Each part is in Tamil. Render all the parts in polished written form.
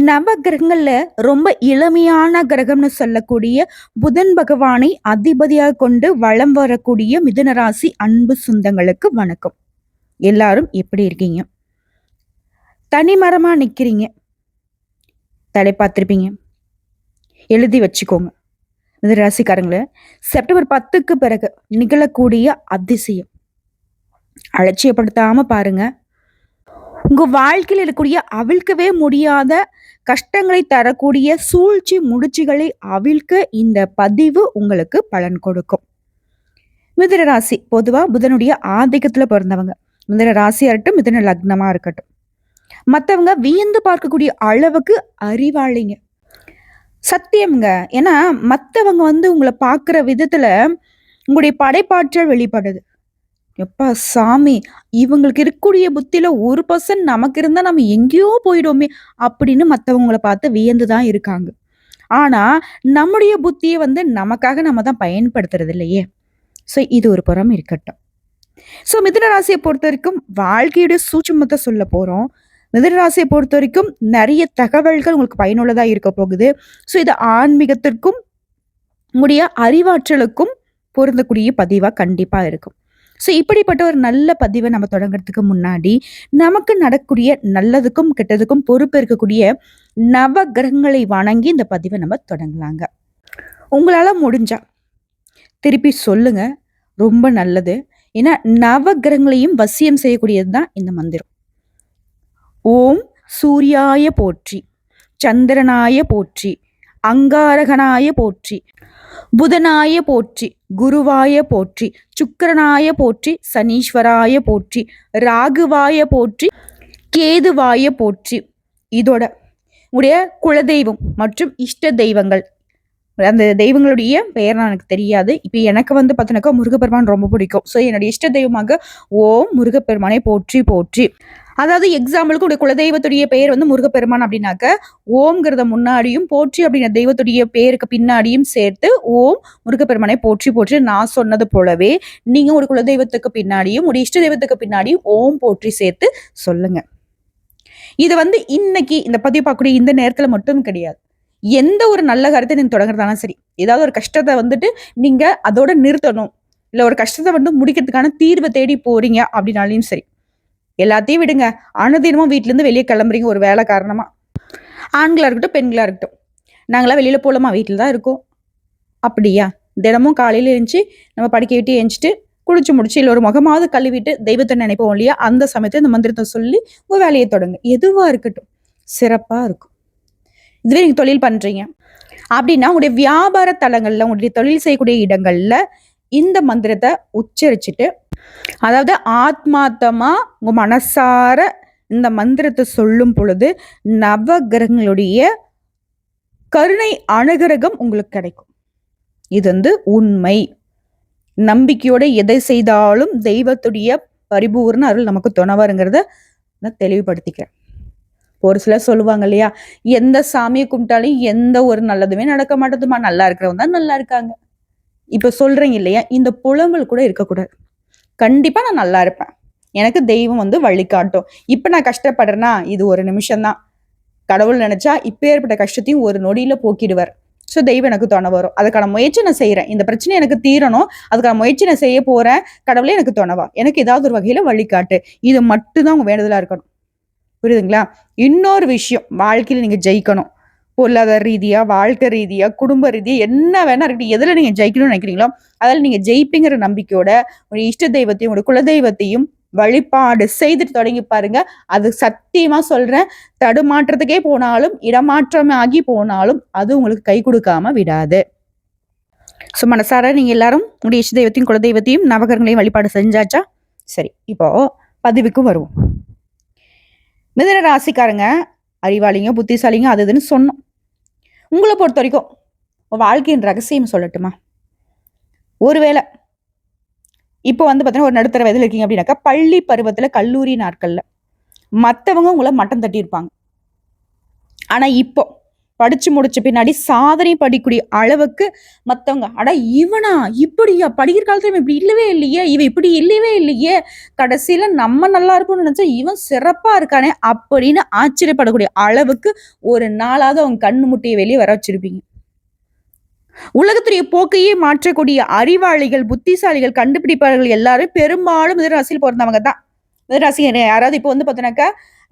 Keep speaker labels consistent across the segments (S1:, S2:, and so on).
S1: நவ கிரகங்கள்ல ரொம்ப இளமையான கிரகம்னு சொல்லக்கூடிய புதன் பகவானை அதிபதியாக கொண்டு வலம் வரக்கூடிய மிதுன ராசி அன்பு சொந்தங்களுக்கு வணக்கம். எல்லாரும் எப்படி இருக்கீங்க? தனிமரமா நிக்கிறீங்க. தலை பார்த்திருப்பீங்க. எழுதி வச்சுக்கோங்க. மிதுன ராசிக்காரங்கள செப்டம்பர் 10க்கு பிறகு நிகழக்கூடிய அதிசயம் அலட்சியப்படுத்தாம பாருங்க. உங்க வாழ்க்கையில் இருக்கக்கூடிய அவிழ்க்கவே முடியாத கஷ்டங்களை தரக்கூடிய சூழ்ச்சி முடிச்சுகளை அவிழ்க்க இந்த பதிவு உங்களுக்கு பலன் கொடுக்கும். மிதுன ராசி பொதுவா புதனுடைய ஆதிக்கத்துல பிறந்தவங்க. மிதுன ராசியா இருக்கட்டும், மிதுன லக்னமா இருக்கட்டும், மற்றவங்க வியந்து பார்க்கக்கூடிய அளவுக்கு அறிவாளிங்க. சத்தியம்ங்க. ஏன்னா மற்றவங்க உங்களை பார்க்குற விதத்துல உங்களுடைய படைப்பாற்றல் வெளிப்படுது. எப்பா சாமி, இவங்களுக்கு இருக்கக்கூடிய புத்தியில 1% நமக்கு இருந்தா நம்ம எங்கேயோ போயிடுவோமே அப்படின்னு மற்றவங்கள பார்த்து வியந்துதான் இருக்காங்க. ஆனா நம்முடைய புத்தியை நமக்காக நம்ம தான் பயன்படுத்துறது இல்லையே. ஸோ இது ஒரு புறம் இருக்கட்டும். ஸோ மிதுன ராசியை பொறுத்த வரைக்கும் வாழ்க்கையுடைய சூட்சுமத்தை சொல்ல போறோம். மிதுன ராசியை பொறுத்த வரைக்கும் நிறைய தகவல்கள் உங்களுக்கு பயனுள்ளதா இருக்க போகுது. ஸோ இது ஆன்மீகத்திற்கும் உங்களுடைய அறிவாற்றலுக்கும் பொருந்தக்கூடிய பதிவா கண்டிப்பா இருக்கும். ஸோ இப்படிப்பட்ட ஒரு நல்ல பதிவை நம்ம தொடங்குறதுக்கு முன்னாடி நமக்கு நடக்கக்கூடிய நல்லதுக்கும் கெட்டதுக்கும் பொறுப்பு இருக்கக்கூடிய நவ கிரகங்களை வணங்கி இந்த பதிவை நம்ம தொடங்கலாங்க. உங்களால முடிஞ்சா திருப்பி சொல்லுங்க, ரொம்ப நல்லது. ஏன்னா நவ கிரகங்களையும் வசியம் செய்யக்கூடியது தான் இந்த மந்திரம். ஓம் சூர்யாய போற்றி, சந்திரனாய போற்றி, அங்காரகனாய போற்றி, புதனாய போற்றி, குருவாய போற்றி, சுக்கிரனாய போற்றி, சனீஸ்வராய போற்றி, ராகுவாய போற்றி, கேதுவாய போற்றி. இதோட உடைய குலதெய்வம் மற்றும் இஷ்ட தெய்வங்கள், அந்த தெய்வங்களுடைய பெயர் எனக்கு தெரியாது. இப்போ எனக்கு பார்த்தீங்கன்னாக்கா முருகப்பெருமான் ரொம்ப பிடிக்கும். ஸோ என்னுடைய இஷ்ட தெய்வமாக ஓம் முருகப்பெருமானை போற்றி போற்றி. அதாவது எக்ஸாம்பிளுக்கு உடைய குலதெய்வத்துடைய பெயர் முருகப்பெருமான் அப்படின்னாக்க ஓம்ங்கிறத முன்னாடியும் போற்றி அப்படிங்கிற தெய்வத்துடைய பெயருக்கு பின்னாடியும் சேர்த்து ஓம் முருகப்பெருமானை போற்றி போற்றி நான் சொன்னது போலவே நீங்க ஒரு குலதெய்வத்துக்கு பின்னாடியும் ஒரு இஷ்ட தெய்வத்துக்கு பின்னாடியும் ஓம் போற்றி சேர்த்து சொல்லுங்க. இது இன்னைக்கு இந்த பதிவு பார்க்கக்கூடிய இந்த நேரத்துல மட்டும் கிடையாது. எந்த ஒரு நல்ல கருத்தை நீங்க தொடங்குறதாலும் சரி, ஏதாவது ஒரு கஷ்டத்தை நீங்க அதோட நிறுத்தணும், இல்ல ஒரு கஷ்டத்தை முடிக்கிறதுக்கான தீர்வை தேடி போறீங்க அப்படின்னாலையும் சரி, எல்லாத்தையும் விடுங்க. அனுதினமும் வீட்டுல இருந்து வெளியே கிளம்புறீங்க ஒரு வேலை காரணமா, ஆண்களா இருக்கட்டும் பெண்களா இருக்கட்டும், நாங்களாம் வெளியில போலாமா, வீட்டில் தான் இருக்கோம். அப்படியா? தினமும் காலையில எழுந்துச்சு நம்ம படிக்க விட்டு எழுந்துட்டு குளிச்சு முடிச்சு இல்லை ஒரு முகமாவது கழுவிட்டு தெய்வத்தை நினைப்போம் இல்லையா, அந்த சமயத்தை இந்த மந்திரத்தை சொல்லி உங்க வேலையை தொடங்க. எதுவா இருக்கட்டும் சிறப்பா இருக்கும். இதுவே நீங்க தொழில் பண்றீங்க அப்படின்னா உங்களுடைய வியாபார தலங்கள்ல, உங்களுடைய தொழில் செய்யக்கூடிய இடங்கள்ல இந்த மந்திரத்தை உச்சரிச்சுட்டு, அதாவது ஆத்மார்த்தமா உங்க மனசார இந்த மந்திரத்தை சொல்லும் பொழுது நவ கிரகங்களுடைய கருணை அனுகிரகம் உங்களுக்கு கிடைக்கும். இது உண்மை. நம்பிக்கையோட எதை செய்தாலும் தெய்வத்துடைய பரிபூர்ண அருள் நமக்கு துணவருங்கிறத நான் தெளிவுபடுத்திக்கிறேன். ஒரு சிலர் சொல்லுவாங்க இல்லையா, எந்த சாமியை கும்பிட்டாலும் எந்த ஒரு நல்லதுமே நடக்க மாட்டேதுமா, நல்லா இருக்கிறவங்க தான் நல்லா இருக்காங்க. இப்ப சொல்றீங்க இல்லையா, இந்த புலம்பல் கூட இருக்கக்கூடாது. கண்டிப்பா நான் நல்லா இருப்பேன், எனக்கு தெய்வம் வழிகாட்டும். இப்ப நான் கஷ்டப்படுறேன்னா இது ஒரு நிமிஷம்தான். கடவுள் நினைச்சா இப்ப ஏற்பட்ட கஷ்டத்தையும் ஒரு நொடியில போக்கிடுவார். ஸோ தெய்வம் எனக்கு துணை வரும். அதுக்கான முயற்சி நான் செய்யறேன். இந்த பிரச்சனை எனக்கு தீரணும், அதுக்கான முயற்சி நான் செய்ய போறேன். கடவுளே எனக்கு துணைவா, எனக்கு ஏதாவது ஒரு வகையில வழிகாட்டு. இது மட்டும்தான் உங்க வேண்டுதலா இருக்கணும். புரியுதுங்களா? இன்னொரு விஷயம், வாழ்க்கையில நீங்க ஜெயிக்கணும், பொருளாதார ரீதியா, வாழ்க்கை ரீதியா, குடும்ப ரீதியா, என்ன வேணா இருக்கட்டும், எதுல நீங்க ஜெயிக்கணும்னு நினைக்கிறீங்களோ அதில் நீங்க ஜெயிப்பீங்கிற நம்பிக்கையோட உங்களுடைய இஷ்ட தெய்வத்தையும் உங்களுடைய குலதெய்வத்தையும் வழிபாடு செய்துட்டு தொடங்கி பாருங்க. அது சத்தியமா சொல்றேன், தடுமாற்றத்துக்கே போனாலும் இடமாற்றமாகி போனாலும் அது உங்களுக்கு கை கொடுக்காம விடாது. ஸோ மனசார நீங்க எல்லாரும் உங்களுடைய இஷ்ட தெய்வத்தையும் குலதெய்வத்தையும் நவகிரகங்களையும் வழிபாடு செஞ்சாச்சா? சரி, இப்போ பதிவுக்கு வருவோம். மிதுன ராசிக்காரங்க அறிவாளிங்க, புத்திசாலிங்க, அது இதுன்னு சொன்னோம். உங்களை பொறுத்த வரைக்கும் வாழ்க்கையின் ரகசியம் சொல்லட்டுமா? ஒருவேளை இப்போ பார்த்தீங்கன்னா ஒரு நடுத்தர வயதில் இருக்கீங்க அப்படின்னாக்கா, பள்ளி பருவத்துல கல்லூரி நாட்கள்ல மற்றவங்க உங்களை மட்டம் தட்டி இருப்பாங்க. ஆனா இப்போ படிச்சு முடிச்ச பின்னாடி சாதனை படிக்கூடிய அளவுக்கு மத்தவங்க, அட இவனா இப்படியா படிக்கிற காலத்துல இவன் இப்படி இல்லவே இல்லையே, இவன் இப்படி இல்லவே இல்லையே, கடைசியில நம்ம நல்லா இருப்போம்னு நினைச்சா இவன் சிறப்பா இருக்கானே அப்படின்னு ஆச்சரியப்படக்கூடிய அளவுக்கு ஒரு நாளாவது அவங்க கண்ணு முட்டையை வெளியே வர வச்சிருப்பீங்க. உலகத்துடைய போக்கையே மாற்றக்கூடிய அறிவாளிகள், புத்திசாலிகள், கண்டுபிடிப்பாளர்கள் எல்லாரும் பெரும்பாலும் மிதுனராசியில் பிறந்தவங்க தான். மிதுனராசி யாராவது இப்போ வந்து பார்த்தீங்கன்னாக்கா,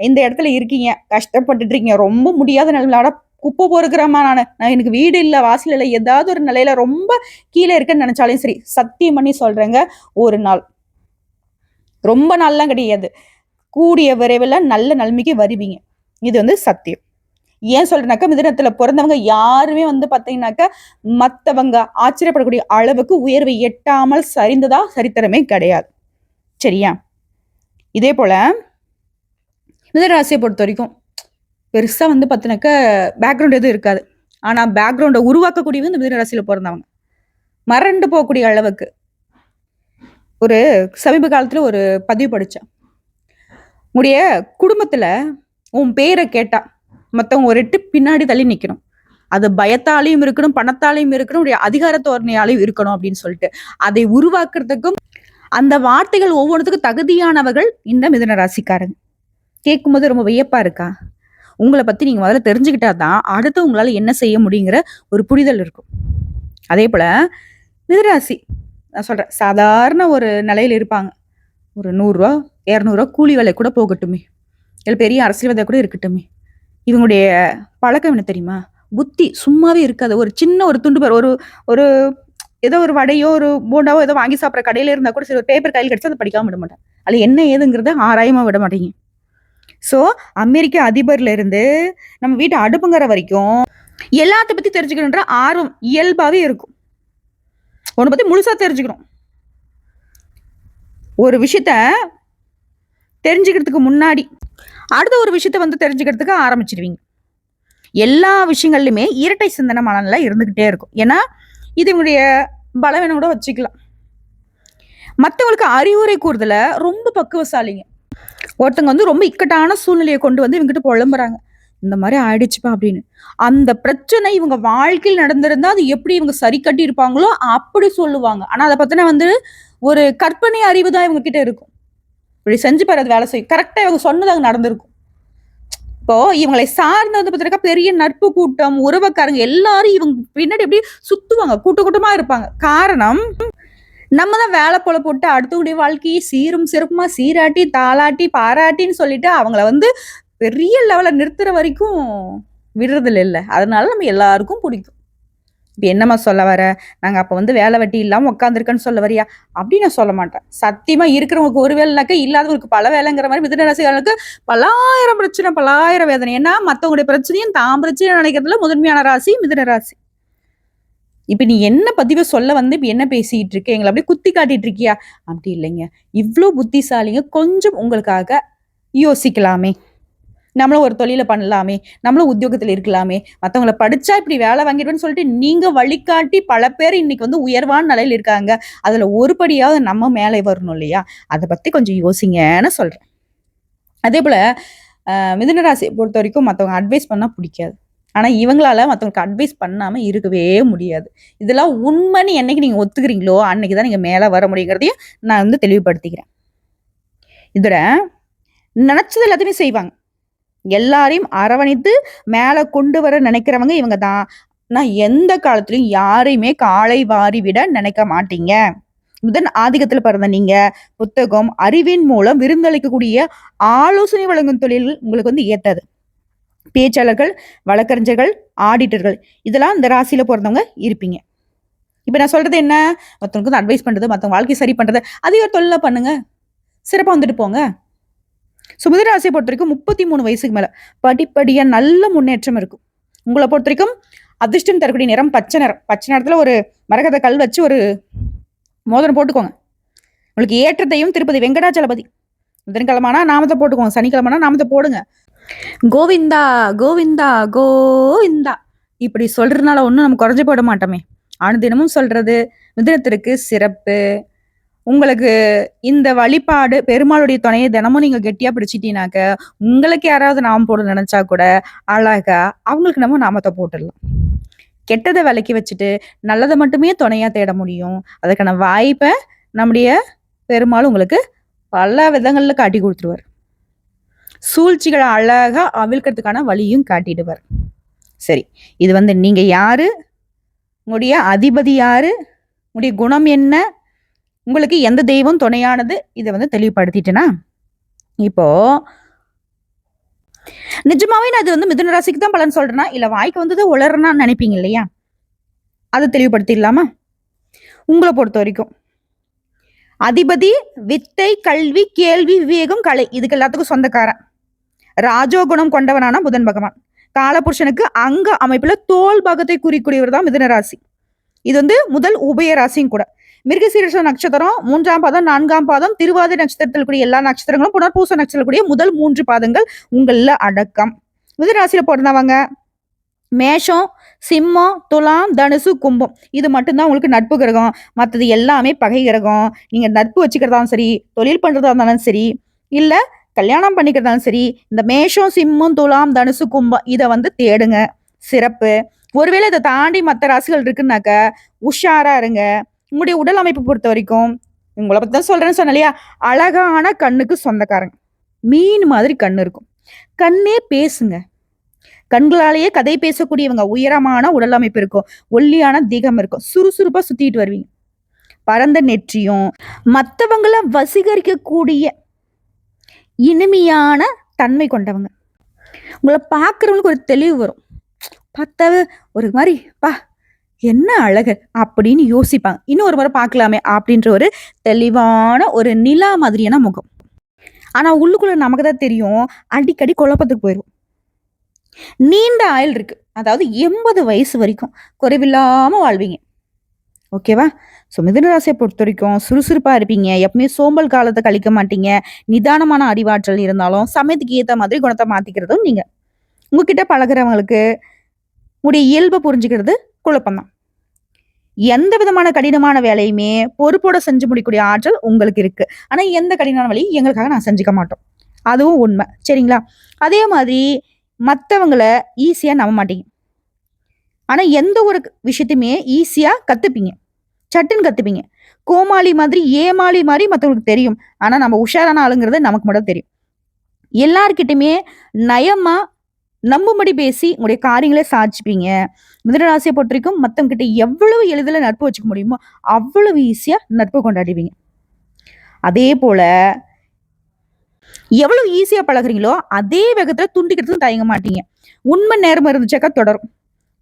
S1: இந்த இடத்துல இருக்கீங்க, கஷ்டப்பட்டுட்டு இருக்கீங்க, ரொம்ப முடியாத நிலைமையில, அட குப்பை பொறுக்கிறேம்மா நான் எனக்கு வீடு இல்ல, வாசல் இல்ல, ஏதாவது ஒரு நிலையில ரொம்ப கீழே இருக்கேன்னு நினைச்சாலும் சரி, சத்தியம் பண்ணி சொல்றேங்க, ஒரு நாள், ரொம்ப நாள்லாம் கிடையாது, கூடிய விரைவில் நல்ல நிலைமைக்கு வருவீங்க. இது வந்து சத்தியம். ஏன் சொல்றேனாக்கா, மிதுனத்துல பிறந்தவங்க யாருமே வந்து பாத்தீங்கன்னாக்கா மத்தவங்க ஆச்சரியப்படக்கூடிய அளவுக்கு உயர்வை எட்டாமல் சரிந்ததா சரித்திரமே கிடையாது. சரியா? இதே போல மிதுனராசியை பொறுத்த வரைக்கும் பெருசா வந்து பாத்தீங்கன்னாக்கா பேக்ரவுண்ட் எதுவும் இருக்காது. ஆனா பேக்ரவுண்டை உருவாக்கக்கூடியது இந்த மிதுனராசியில பிறந்தவங்க. மறண்டு போகக்கூடிய அளவுக்கு. ஒரு சமீப காலத்துல ஒரு பதிவு படிச்சேன். உங்களுடைய குடும்பத்துல உன் பேரை கேட்டா மத்தவங்க ஒரு எட்டு பின்னாடி தள்ளி நிக்கணும். அது பயத்தாலையும் இருக்கணும், பணத்தாலையும் இருக்கணும், உடைய அதிகார தோரணையாலையும் இருக்கணும் அப்படின்னு சொல்லிட்டு அதை உருவாக்குறதுக்கும் அந்த வார்த்தைகள் ஒவ்வொன்றுத்துக்கும் தகுதியானவர்கள் இந்த மிதுன ராசிக்காரங்க. கேட்கும்போது ரொம்ப வியப்பா இருக்கா? உங்களை பத்தி நீங்க முதல்ல தெரிஞ்சுக்கிட்டா தான் அடுத்து உங்களால என்ன செய்ய முடியுங்கிற ஒரு புரிதல் இருக்கும். அதே போல மிதுனராசி நான் சொல்றேன், சாதாரண ஒரு நிலையில இருப்பாங்க. ஒரு 100 ரூபா 200 ரூபா கூலி வேலை கூட போகட்டுமே, இல்லை பெரிய அரசியல்வாதியா கூட இருக்கட்டுமே, இவங்களுடைய பழக்கம் என்ன தெரியுமா? புத்தி சும்மாவே இருக்காது. ஒரு சின்ன ஒரு துண்டு பேர் ஒரு ஒரு ஏதோ ஒரு வடையோ ஒரு போண்டாவோ ஏதோ வாங்கி சாப்பிட்ற கடையில இருந்தா கூட சரி, ஒரு பேப்பர் கையில் கிடைச்சா அதை படிக்காம விட மாட்டேன். அது என்ன ஏதுங்கிறத ஆராயமா விட மாட்டேங்க. ஸோ அமெரிக்க அதிபர்ல இருந்து நம்ம வீட்டு அடுப்புங்கிற வரைக்கும் எல்லாத்த பத்தி தெரிஞ்சுக்கணுன்ற ஆர்வம் இயல்பாவே இருக்கும். உன்னை பத்தி முழுசா தெரிஞ்சுக்கணும். ஒரு விஷயத்த தெரிஞ்சுக்கிறதுக்கு முன்னாடி அடுத்த ஒரு விஷயத்த வந்து தெரிஞ்சுக்கிறதுக்கு ஆரம்பிச்சிருவீங்க. எல்லா விஷயங்கள்லையுமே இரட்டை சிந்தனை மனநிலை இருந்துகிட்டே இருக்கும். ஏன்னா இது இவங்களுடைய பலவீனம் கூட வச்சுக்கலாம். மற்றவங்களுக்கு அறிவுரை கூறுதல ரொம்ப பக்குவசாலிங்க. ஒருத்தவங்க வந்து ரொம்ப இக்கட்டான சூழ்நிலையை கொண்டு வந்து இவங்ககிட்ட புலம்புறாங்க, இந்த மாதிரி ஆயிடுச்சுப்பா அப்படின்னு. அந்த பிரச்சனை இவங்க வாழ்க்கையில் நடந்திருந்தா அது எப்படி இவங்க சரி கட்டி இருப்பாங்களோ அப்படி சொல்லுவாங்க. ஆனா அதை பத்தின வந்து ஒரு கற்பனை அறிவு தான் இவங்க கிட்ட இருக்கும். இப்படி செஞ்சு பாரு, அது வேலை செய்யும், கரெக்டா இவங்க சொன்னது அங்க நடந்திருக்கும். இப்போ இவங்களை சார்ந்தது பார்த்தீங்கன்னா பெரிய நட்பு கூட்டம், உறவுக்காரங்க எல்லாரும் இவங்க பின்னாடி எப்படி சுத்துவாங்க, கூட்டமா இருப்பாங்க. காரணம், நம்ம தான் வேலை போல போட்டு அடுத்தவங்களுடைய வாழ்க்கையை சீரும் சிறப்புமா சீராட்டி தாளாட்டி பாராட்டின்னு சொல்லிட்டு அவங்கள வந்து பெரிய லெவலில் நிறுத்துற வரைக்கும் விடுறதில்ல. இல்லை, அதனால நம்ம எல்லாருக்கும் பிடிக்கும். இப்போ என்னம்மா சொல்ல வர, நாங்கள் அப்போ வந்து வேலை வெட்டி இல்லாமல் உட்காந்துருக்கேன்னு சொல்ல வரியா? அப்படின்னு நான் சொல்ல மாட்டேன். சத்தியமாக இருக்கிறவங்களுக்கு ஒரு வேலைனாக்கா இல்லாதவங்களுக்கு பல வேலைங்கிற மாதிரி மிதுன ராசிகளுக்கு பலாயிரம் பிரச்சனை, பலாயிரம் வேதனை. ஏன்னா மற்றவங்களுடைய பிரச்சனையும் தான் பிரச்சனையும் நினைக்கிறதுல முதன்மையான ராசி மிதுன ராசி. இப்ப நீ என்ன பதிவை சொல்ல வந்து இப்ப என்ன பேசிட்டு இருக்க, எங்களை அப்படியே குத்தி காட்டிட்டு இருக்கியா? அப்படி இல்லைங்க, இவ்வளோ புத்திசாலிங்க, கொஞ்சம் உங்களுக்காக யோசிக்கலாமே, நம்மளும் ஒரு தொழிலை பண்ணலாமே, நம்மளும் உத்தியோகத்துல இருக்கலாமே, மற்றவங்களை படிச்சா இப்படி வேலை வாங்கிடுவேன்னு சொல்லிட்டு நீங்க வழிகாட்டி பல பேர் இன்னைக்கு வந்து உயர்வான நிலையில இருக்காங்க. அதுல ஒரு படியாவது நம்ம மேலே வரணும் இல்லையா? அதை பத்தி கொஞ்சம் யோசிங்கன்னு சொல்றேன். அதே போல மிதுன ராசியை பொறுத்த வரைக்கும் மற்றவங்க அட்வைஸ் பண்ணா பிடிக்காது. ஆனா இவங்களால மற்றவங்களுக்கு அட்வைஸ் பண்ணாம இருக்கவே முடியாது. இதெல்லாம் உண்மைன்னு என்னைக்கு நீங்க ஒத்துக்கிறீங்களோ அன்னைக்குதான் நீங்க மேல வர முடியுங்கிறதையும் நான் வந்து தெளிவுபடுத்திக்கிறேன். இதுல நினைச்சது எல்லாத்தையுமே செய்வாங்க. எல்லாரையும் அரவணைத்து மேல கொண்டு வர நினைக்கிறவங்க இவங்க தான். நான் எந்த காலத்திலயும் யாரையுமே காலை வாரி விட நினைக்க மாட்டீங்க. முதன் ஆதிக்கத்துல பிறந்த நீங்க புத்தகம், அறிவின் மூலம் விருந்தளிக்கக்கூடிய ஆலோசனை வழங்கும் தொழில் உங்களுக்கு வந்து ஏத்தாது. பேச்சாளர்கள், வழக்கறிஞர்கள், ஆடிட்டர்கள், இதெல்லாம் இந்த ராசியில பிறந்தவங்க இருப்பீங்க. இப்ப நான் சொல்றது என்ன, மற்றவங்களுக்கு அட்வைஸ் பண்றது, மற்றவங்க வாழ்க்கை சரி பண்றது, அதையும் ஒரு தொழிலா பண்ணுங்க, சிறப்பா வந்துட்டு போங்க. மிதுன ராசியை பொறுத்த வரைக்கும் 33 வயசுக்கு மேல படிப்படியா நல்ல முன்னேற்றம் இருக்கும். உங்களை பொறுத்த வரைக்கும் அதிர்ஷ்டம் தரக்கூடிய நிறம் பச்சை நிறம். பச்சை நிறத்துல ஒரு மரகத கல் வச்சு ஒரு மோதிரம் போட்டுக்கோங்க. உங்களுக்கு ஏற்றத்தையும் திருப்பதி வெங்கடாச்சலபதி. புதன்கிழமைனா நாமத்தை போட்டுக்கோங்க, சனிக்கிழமைனா நாமத்தை போடுங்க. கோவிந்தா கோவிந்தா கோவிந்தா இப்படி சொல்றதுனால ஒன்றும் நம்ம குறைஞ்சு போட மாட்டோமே. அனுதினமும் சொல்றது மிதுனத்திற்கு சிறப்பு. உங்களுக்கு இந்த வழிபாடு பெருமாளுடைய துணைய தினமும் நீங்க கெட்டியா பிடிச்சிட்டீங்கனாக்க, உங்களுக்கு யாராவது நாமம் போட நெனச்சா கூட, அழகா அவங்களுக்கு நம்ம நாமத்த போட்டுடலாம். கெட்டத விலக்கி வச்சுட்டு, நல்லத மட்டுமே துணையா தேட முடியும். அதுக்கான வாய்ப்ப நம்முடைய பெருமாள் உங்களுக்கு பல விதங்கள்ல காட்டிக் குடுத்துருவாரு. சூழ்ச்சிகள அழகா அவிழ்க்கிறதுக்கான வழியும் காட்டிடுவார். சரி. இது நீங்க யாரு? உங்களுடைய அதிபதி யாரு? உங்களுடைய குணம் என்ன? உங்களுக்கு எந்த தெய்வம் துணையானது? இத தெளிவுபடுத்திட்டேனா? இப்போ நிஜமாவே நான் இது மிதுன ராசிக்கு தான் பலன் சொல்றேனா? இல்ல வாய்க்கு வந்தது உளறேனான்னு நினைப்பீங்க இல்லையா? அத தெளிவுபடுத்திடலாமா? உங்கள பொறுத்தவரைக்கும். அதிபதி வித்தை, கல்வி, கேள்வி, விவேகம், கலை இதுக்கு எல்லாத்துக்கும் சொந்தக்காரன். ராஜோகுணம் கொண்டவனான புதன் பகவான். காலபுருஷனுக்கு அங்க அமைப்புல தோல் பாகத்தை குறிக்கூடியவர் தான் மிதுன ராசி. இது முதல் உபய ராசியும் கூட. மிருகசீரிஷ நட்சத்திரம் 3ஆம் பாதம், 4ஆம் பாதம், திருவாதிரை நட்சத்திரத்தில் கூடிய எல்லா நட்சத்திரங்களும், புனர்பூச நட்சத்திரத்தில் கூடிய முதல் 3 பாதங்கள் உங்கள அடக்கம். மிதுன ராசியில பிறந்தவங்க மேஷம், சிம்மம், துலாம், தனுசு, கும்பம். இது மட்டும்தான் உங்களுக்கு நட்பு கிரகம். மத்தது எல்லாமே பகை கிரகம். நீங்க நட்பு வச்சுக்கிறதாலும் சரி, தொழில் பண்றதா இருந்தாலும் சரி, இல்ல கல்யாணம் பண்ணிக்கிறதாலும் சரி, இந்த மேஷம், சிம்மம், துலாம், தனுசு, கும்பம் இத தேடுங்க. சிறப்பு. ஒருவேளை இதை தாண்டி மற்ற ராசிகள் இருக்குன்னாக்க உஷாரா இருங்க. உங்களுடைய உடல் அமைப்பு பொறுத்த வரைக்கும் உங்களை பத்தி தான் சொல்றேன்னு சொன்ன இல்லையா, அழகான கண்ணுக்கு சொந்தக்காரங்க. மீன் மாதிரி கண்ணு இருக்கும். கண்ணே பேசுங்க. கண்களாலேயே கதை பேசக்கூடியவங்க. உயரமான உடல் அமைப்பு இருக்கும். ஒல்லியான திகம் இருக்கும். சுறுசுறுப்பா சுத்திட்டு வருவீங்க. பரந்த நெற்றியும் மற்றவங்கள வசீகரிக்கக்கூடிய இனிமையான தன்மை கொண்டவங்க. உங்களை பார்க்குறவங்களுக்கு ஒரு தெளிவு வரும். பார்த்தாவே ஒரு மாதிரி பா என்ன அழகு அப்படின்னு யோசிப்பாங்க. இன்னும் ஒரு முறை பார்க்கலாமே அப்படின்ற ஒரு தெளிவான ஒரு நிலா மாதிரியான முகம். ஆனா உள்ளுக்குள்ள நமக்கு தான் தெரியும், அடிக்கடி குழப்பத்துக்கு போயிடும். நீண்ட ஆயுள் இருக்கு. அதாவது 80 வயசு வரைக்கும் குறைவில்லாம வாழ்வீங்க. ஓகேவா? ஸோ மிதுன ராசியை பொறுத்த வரைக்கும் சுறுசுறுப்பா இருப்பீங்க. எப்பவுமே சோம்பல் காலத்தை கழிக்க மாட்டீங்க. நிதானமான அறிவாற்றல் இருந்தாலும் சமயத்துக்கு ஏற்ற மாதிரி குணத்தை மாத்திக்கிறதும் நீங்க. உங்ககிட்ட பழகுறவங்களுக்கு உங்களுடைய இயல்பை புரிஞ்சுக்கிறது குழப்பம்தான். எந்த விதமான கடினமான வேலையுமே பொறுப்போட செஞ்சு முடிக்கக்கூடிய ஆற்றல் உங்களுக்கு இருக்கு. ஆனா எந்த கடினமான வேலையும் எங்களுக்காக நான் செஞ்சுக்க மாட்டோம். அதுவும் உண்மை. சரிங்களா? அதே மாதிரி மற்றவங்கள ஈஸியா நம்ப மாட்டீங்க. ஆனா எந்த ஒரு விஷயத்தையுமே ஈஸியா கத்துப்பீங்க. சட்டுன்னு கத்துப்பீங்க. கோமாளி மாதிரி ஏமாளி மாதிரி மற்றவங்களுக்கு தெரியும். ஆனா நம்ம உஷாரான ஆளுங்கிறது நமக்கு மட்டும் தெரியும். எல்லார்கிட்டயுமே நயமா நம்பும்படி பேசி உங்களுடைய காரியங்களே சாதிச்சுப்பீங்க. மிதுன ராசியை பொறுத்த வரைக்கும் மற்றவங்க கிட்ட எவ்வளவு எளிதில் நட்பு வச்சுக்க முடியுமோ அவ்வளவு ஈஸியா நட்பு கொண்டாடுவீங்க. அதே போல எவ்வளவு ஈஸியா பழகுறீங்களோ அதே வேகத்துல துண்டிக்கிறதுக்கும் தயங்க மாட்டீங்க. உண்மை நேர்மை இருந்துச்சாக்கா தொடரும்.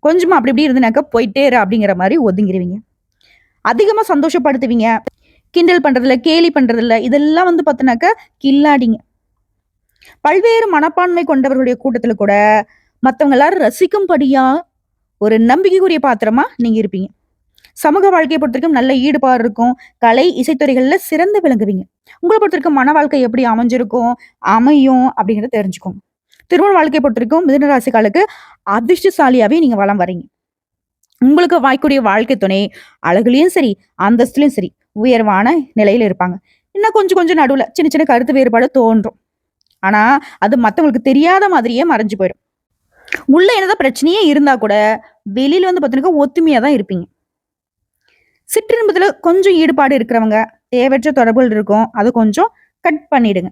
S1: கொஞ்சமா அப்படி இப்படி இருந்துனாக்கா போயிட்டே இரு அப்படிங்கிற மாதிரி ஒதுங்கிடுவீங்க. அதிகமா சந்தோஷப்படுத்துவீங்க. கிண்டல் பண்றதில்ல, கேலி பண்றதில்ல, இதெல்லாம் பார்த்தினாக்கா கில்லாடிங்க. பல்வேறு மனப்பான்மை கொண்டவர்களுடைய கூட்டத்துல கூட மற்றவங்க எல்லாரும் ரசிக்கும்படியா ஒரு நம்பிக்கைக்குரிய பாத்திரமா நீங்க இருப்பீங்க. சமூக வாழ்க்கையை பொறுத்த வரைக்கும் நல்ல ஈடுபாடு இருக்கும். கலை இசைத்துறைகள்ல சிறந்து விளங்குவீங்க. உங்களை பொறுத்த வரைக்கும் மன வாழ்க்கை எப்படி அமைஞ்சிருக்கும் அமையும் அப்படிங்கிறத தெரிஞ்சுக்கோங்க. திருமண வாழ்க்கையை பொறுத்த வரைக்கும் மிதுன ராசிக்காலுக்கு அதிர்ஷ்டசாலியாவே நீங்க வளம் வரீங்க. உங்களுக்கு வாய்க்கூடிய வாழ்க்கை துணை அழகுலயும் சரி, அந்தஸ்துலயும் சரி உயர்வான நிலையில இருப்பாங்க. இன்னும் கொஞ்சம் கொஞ்சம் நடுவுல சின்ன சின்ன கருத்து வேறுபாடு தோன்றும். ஆனா அது மத்தவங்களுக்கு தெரியாத மாதிரியே மறைஞ்சு போயிடும். உள்ள என்னதான் பிரச்சனையே இருந்தா கூட வெளியில பாத்தீங்கன்னா ஒத்துமையா தான் இருப்பீங்க. சிற்றின்பத்துல கொஞ்சம் ஈடுபாடு இருக்கிறவங்க தேவையற்ற தொடர்புகள் இருக்கும். அது கொஞ்சம் கட் பண்ணிடுங்க.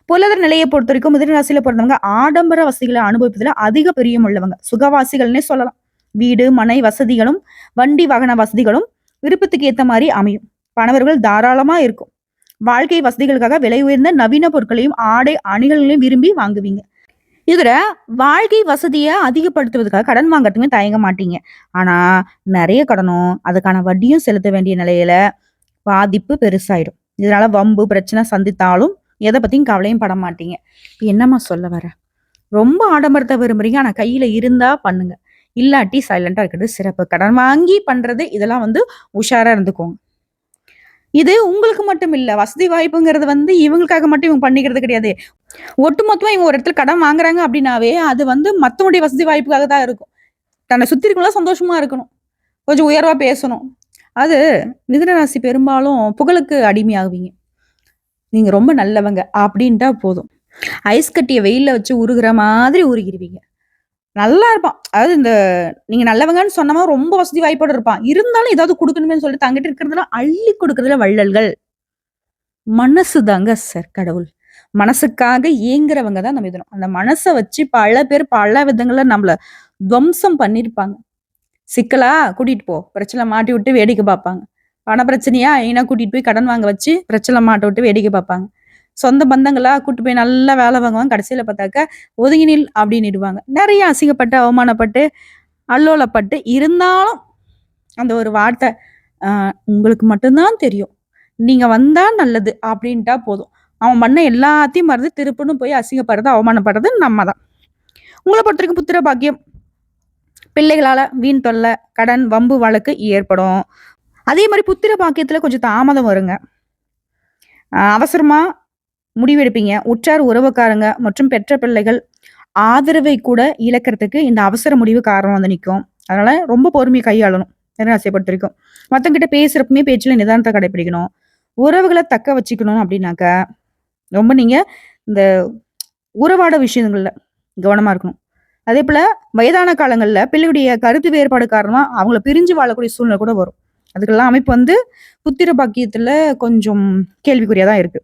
S1: பொருளாதார நிலையை பொறுத்த வரைக்கும் மிதுன ராசியில பிறந்தவங்க ஆடம்பர வசதிகளை அனுபவிப்பதுல அதிக பிரியம் உள்ளவங்க. சுகவாசிகள்னே சொல்லலாம். வீடு மனை வசதிகளும் வண்டி வாகன வசதிகளும் விருப்பத்துக்கு ஏத்த மாதிரி அமையும். பணவர்கள் தாராளமா இருக்கும். வாழ்க்கை வசதிகளுக்காக விலை உயர்ந்த நவீன பொருட்களையும் ஆடை அணிகளையும் விரும்பி வாங்குவீங்க. இதுல வாழ்க்கை வசதியை அதிகப்படுத்துவதற்காக கடன் வாங்கறதுமே தயங்க மாட்டீங்க. ஆனா நிறைய கடனும் அதுக்கான வட்டியும் செலுத்த வேண்டிய நிலையில பாதிப்பு பெருசாயிடும். இதனால வம்பு பிரச்சனை சந்தித்தாலும் எதை பத்தியும் கவலையும் பட மாட்டீங்க. என்னம்மா சொல்ல வர? ரொம்ப ஆடம்பரத்தை விரும்புறீங்க. ஆனா கையில இருந்தா பண்ணுங்க. இல்லாட்டி சைலண்டா இருக்கிறது சிறப்பு. கடன் வாங்கி பண்றது இதெல்லாம் உஷாரா இருந்துக்கோங்க. இது உங்களுக்கு மட்டும் இல்ல. வசதி வாய்ப்புங்கிறது இவங்களுக்காக மட்டும் இவங்க பண்ணிக்கிறது கிடையாது. ஒட்டுமொத்தமா இவங்க ஒரு இடத்துல கடன் வாங்குறாங்க அப்படின்னாவே அது மத்தவங்களுடைய வசதி வாய்ப்புக்காக தான் இருக்கும். தன்னை சுத்தி இருக்கவங்க சந்தோஷமா இருக்கணும். கொஞ்சம் உயர்வா பேசணும். அது மிதுன ராசி பெரும்பாலும் புகழுக்கு அடிமையாகுவீங்க. நீங்க ரொம்ப நல்லவங்க அப்படின்ட்டா போதும். ஐஸ் கட்டிய வெயில்ல வச்சு உருகுற மாதிரி உருகிருவீங்க. நல்லா இருப்பான். அதாவது நீங்க நல்லவங்கன்னு சொன்னவன் ரொம்ப வசதி வாய்ப்போட இருப்பான். இருந்தாலும் ஏதாவது குடுக்கணுமேன்னு சொல்லிட்டு தங்கிட்ட இருக்கிறதெல்லாம் அள்ளி குடுக்குறதுல வள்ளல்கள். மனசு தாங்க கடவுள். மனசுக்காக ஏங்குறவங்க தான் நம்ம மிதுனம். அந்த மனச வச்சு பல பேர் பல விதங்கள்ல நம்மள துவம்சம் பண்ணியிருப்பாங்க. சிக்கலா கூட்டிட்டு போ. பிரச்சனை மாட்டி விட்டு வேடிக்கை பார்ப்பாங்க. பண பிரச்சனையா ஐனா கூட்டிட்டு போய் கடன் வாங்க வச்சு பிரச்சனை மாட்ட விட்டு வேடிக்கை பார்ப்பாங்க. சொந்த பந்தங்களா கூட்டு போய் நல்லா வேலை வாங்குவாங்க. கடைசியில பார்த்தாக்க ஒதுங்கி நில் அப்படின்னிடுவாங்க. நெறைய அசிங்கப்பட்டு, அவமானப்பட்டு, அல்லோலப்பட்டு இருந்தாலும் அந்த ஒரு வார்த்தை, "அ உங்களுக்கு மட்டும் தான் தெரியும். நீங்க வந்தா நல்லது" அப்படின்ட்டா போதும். அவன் பண்ண எல்லாத்தையும் மறந்து திருப்புன்னு போய் அசிங்கப்படுறது, அவமானப்படுறது நம்ம தான். உங்கள பொறுத்தவரைக்கும் புத்திர பாக்கியம், பிள்ளைகளால வீண் தொல்ல, கடன், வம்பு, வழக்கு ஏற்படும். அதே மாரி புத்திர பாக்கியத்துல கொஞ்சம் தாமதம் வருங்க. அவசரமா முடிவெடுப்பீங்க. உற்றார் உறவுக்காரங்க மற்றும் பெற்ற பிள்ளைகள் ஆதரவை கூட இழக்கிறதுக்கு இந்த அவசர முடிவு காரணம் வந்து நிக்கும். அதனால ரொம்ப பொறுமையா கையாளணும். மிதுனராசிய பொறுத்தவரைக்கும். மத்தவங்ககிட்ட பேசுறப்பமே பேச்சுல நிதானத்த கடைப்பிடிக்கணும். உறவுகள தக்க வச்சுக்கணும் அப்படின்னாக்க, ரொம்ப நீங்க இந்த உறவாட விஷயங்கள்ல கவனமா இருக்கணும். அதேபோல வயதான காலங்கள்ல பிள்ளையுடைய கருத்து வேறுபாடு காரணமா அவங்கள பிரிஞ்சு வாழக்கூடிய சூழ்நிலை கூட வரும். அதுக்கெல்லாம் அமைப்பு வந்து புத்திர பாக்கியத்துல கொஞ்சம் கேள்விக்குறியா தான் இருக்கு.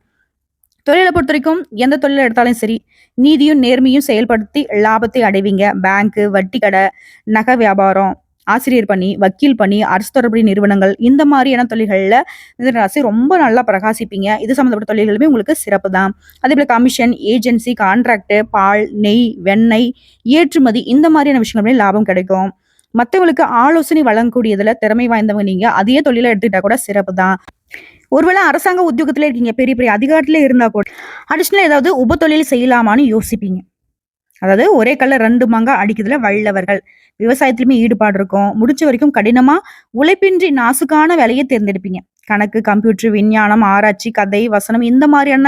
S1: தொழில பொறுத்தவரைக்கும் எந்த தொழில எடுத்தாலும் சரி, நீதியும் நேர்மையும் செயல்படுத்தி லாபத்தை அடைவீங்க. பேங்க்கு, வட்டி கடை, நகை வியாபாரம், ஆசிரியர் பணி, வக்கீல் பணி, அரசு தொடர்புடைய நிறுவனங்கள் இந்த மாரியான தொழில்கள்ல மிதுன ராசி ரொம்ப நல்லா பிரகாசிப்பீங்க. இது சம்மந்தப்பட்ட தொழில்களுமே உங்களுக்கு சிறப்பு தான். அதேபோல கமிஷன், ஏஜென்சி, கான்ட்ராக்ட், பால், நெய், வெண்ணெய், ஏற்றுமதி இந்த மாரியான விஷயங்களுமே லாபம் கிடைக்கும். மத்தவங்களுக்கு ஆலோசனை வழங்கக்கூடியதுல திறமை வாய்ந்தவங்க நீங்க. அதே தொழில எடுத்துக்கிட்டா கூட சிறப்பு தான். ஒருவேளை அரசாங்க உத்தியோகத்திலே இருக்கீங்க. பெரிய பெரிய அதிகாரத்திலே இருந்தா கூட, அடிஷனலா ஏதாவது உபத்தொழில் செய்யலாமான்னு யோசிப்பீங்க. அதாவது ஒரே கல்ல 2 மாங்கா அடிக்கிறதுல வல்லவர்கள். விவசாயத்திலுமே ஈடுபாடு இருக்கும். முடிஞ்ச வரைக்கும் கடினமா உழைப்பின்றி நாசுக்கான வேலைய தேர்ந்தெடுப்பீங்க. கணக்கு, கம்ப்யூட்டர், விஞ்ஞானம், ஆராய்ச்சி, கதை, வசனம் இந்த மாரியான